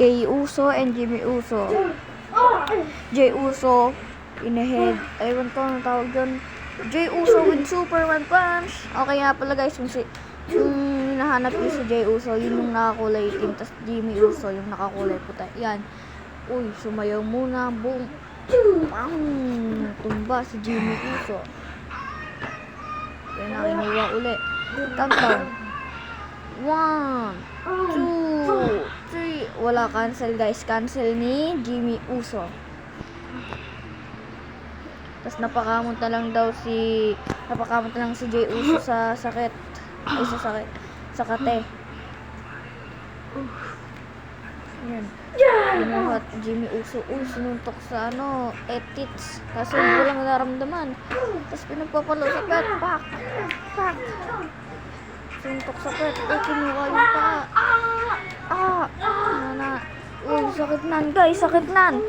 Jey Uso and Jimmy Uso. Jey Uso in the head. Ewan ko ang tawag dyan. Jey Uso with Superman punch. Okay nga pala guys, yung hinahanap niyo si Jey Uso, yun yung nakakulay itim. Tapos Jimmy Uso yung nakakulay puti. Yan. Uy, sumayaw muna. Boom. Pang! Tumba si Jimmy Uso. Kaya nakinuha uli. Countdown. 1, 2, 3. Wala cancel guys. Cancel ni Jimmy Uso. Tapos napakamot na lang si Jey Uso sa sakit. Ay, sa sakit. Sa kate. Yan. Binuhat Jimmy Uso. Uy, sinuntok sa etits. Kasi walang naramdaman. Tapos pinagpapalo sa pet. Pak! Pak! Sinuntok sa pet. Uy, kinuha yung pa. Uy, sakit nan guys. Sakit nan.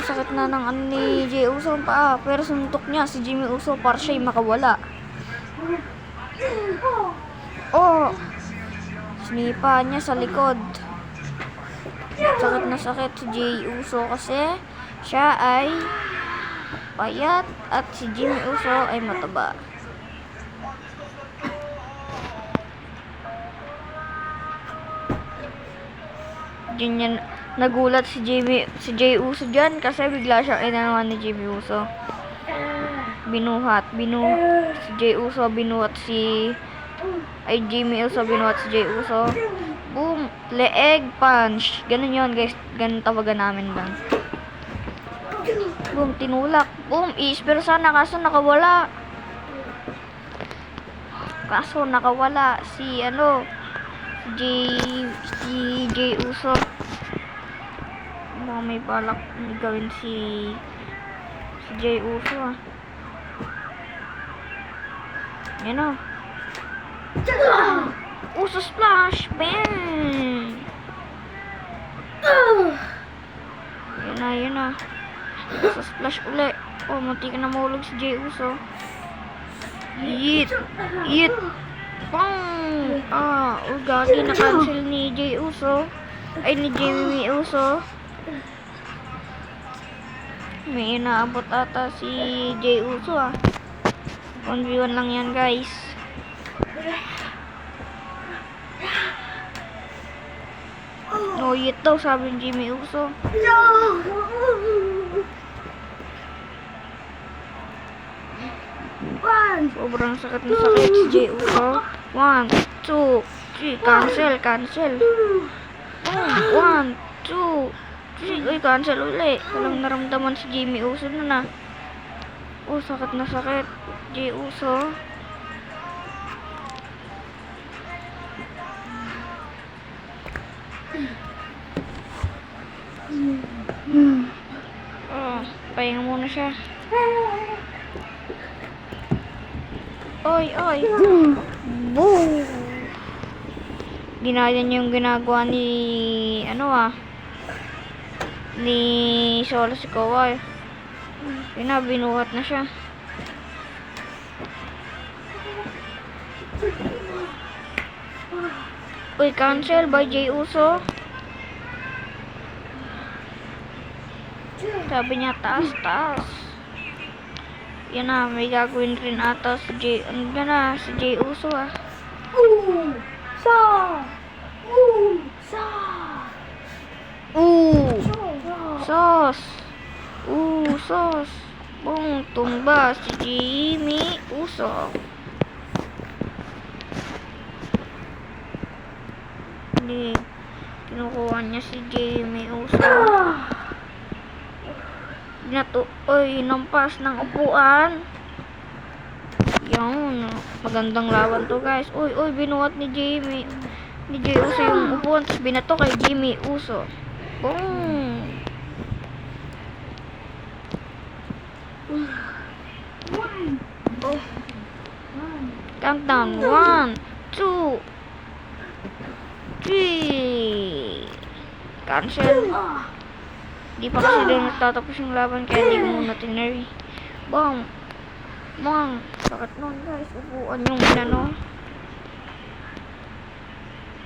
Sakit na ng ni Jey Uso ang paa. Pero suntok niya si Jimmy Uso para siya'y makawala. Sinipa niya sa likod. Sakit na sakit si Jey Uso kasi siya ay payat at si Jimmy Uso ay mataba. Ganyan nagulat si Jey Uso dyan kasi bigla siyang inanawan ni Jimmy Uso. Si Jey Uso binuhat si Jimmy Uso binuhat si Jey Uso. Boom! Leeg punch. Ganun yun guys. Ganun tawagan namin lang. Boom! Tinulak. Boom! I-spear sana kaso nakawala. Si Jey Uso. Baka may balak gawin si Jey Uso Yan o. Uso splash! Bang! Yun na. Uso splash uli. Munti ka na mahulog si Jey Uso. Yeet! Pang! Gagi na cancel ni Jey Uso. Ni Jimmy Uso. May inaabot ata si Jey Uso 1v1 lang yan guys. No hit daw sabi ni Jimmy Uso. Sobrang sakit na sakit si Jey Uso. 1, 2, 3. Cancel. 1, 2, 3. Uy, cancel uli. Walang naramdaman si Jimmy Uso na. Sakit na sakit. Jey Uso. Pahinga muna siya. Oy. Boom! Ginaya niya yung ginagawa ni ni Solo Sikoa. Binuhat na siya. Uy, cancel by Jey Uso. Sabi niya taas. Yan na, may gagawin rin ata si Jey Uso Sauce. Boom, tumba si Jimmy Uso. Hindi, kinukuha niya si Jimmy Uso. Nampas ng upuan. Yan, magandang laban to guys. Binuhat ni Jey Uso yung upuan, tapos binato kay Jimmy Uso. Boom! Countdown. 1, 2, 3. Cancel. Di pa kasi doon natatapos yung laban kaya di ko muna tinary. Bang! Sakit nun guys. Upuan yung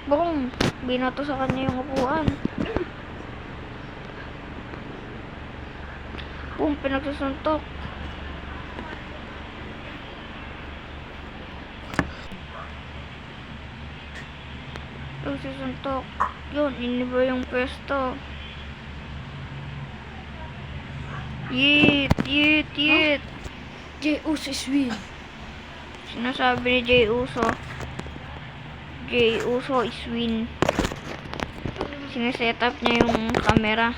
Boom! Binato sa kanya yung upuan. Boom! Pinagsusuntok. Pagsusuntok. Yun, iniba yung pwesto. Yeet! Yeet! Yeet! Jey Uso is win. Sinasabi ni Jey Uso. Jey Uso is win. Sineset up niya yung camera.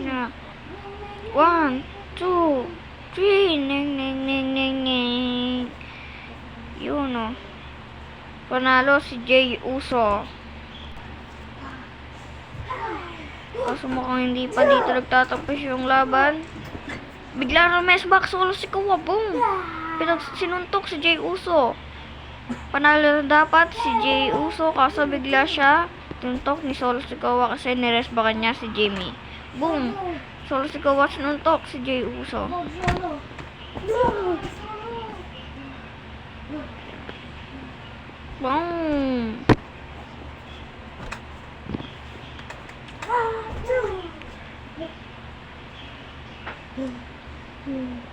Yeah. 1, 2, 3. Ning ning ning ning ning. Yun o. Panalo si Jey Uso. Kaso mukhang hindi pa dito nagtatapos yung laban. Bigla na mesback solo si Kawabong. Sinuntok si Jey Uso. Panalo na dapat si Jey Uso kaso bigla siya tuntok ni Solo Sikoa kasi niresbakan niya si Jimmy. Boom! Solo Sikoa sinuntok si Jey Uso. Boom!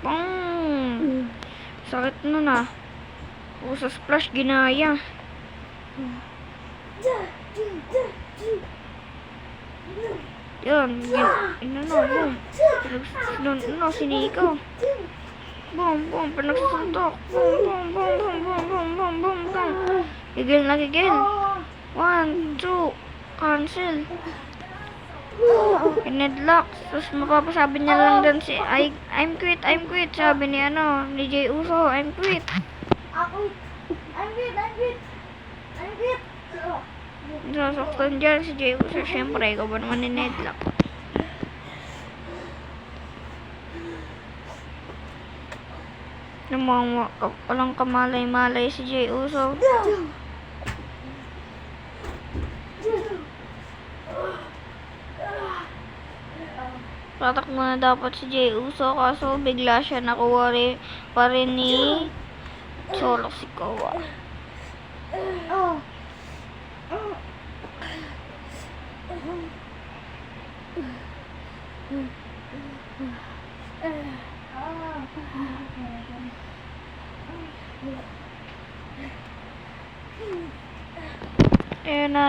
Boom! Sakit nun ah. Sa splash ginaya. Yun, boom. Siniko. Boom, boom, pinagsusuntok. Boom, boom, boom, boom, boom, boom, boom, boom, boom. Gigil na gigil. 1, 2, cancel. Pinedlock. Tapos mapapasabi niya lang din si I'm quit. Sabi ni Jey Uso, I'm quit. I'm quit. Sasaktan dyan si Jey Uso. Siyempre, ikaw ba naman ninedlock? Walang kamalay-malay si Jey Uso. Tatakbo na dapat si Jey Uso kaso bigla siya nakuha pa rin ni Solo Sikoa.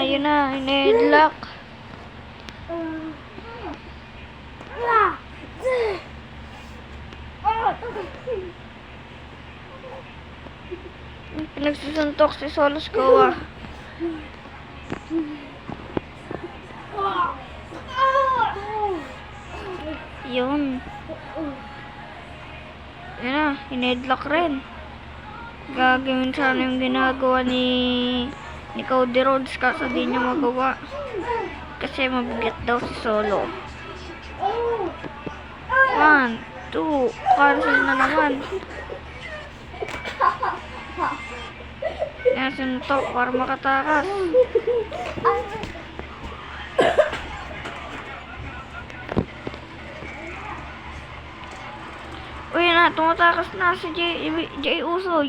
Yun na, in-headlock. Pinagsusuntok si Solo Sikoa. Yun. Yun na, in-headlock rin. Gagawin sana yung ginagawa ni Cody Rhodes kaso di niya magawa. Kasi mabigat daw si Solo. 1, 2, cancel na naman. Yan, sinuntok para makatakas. Uy na, tumatakas na si Jey Uso.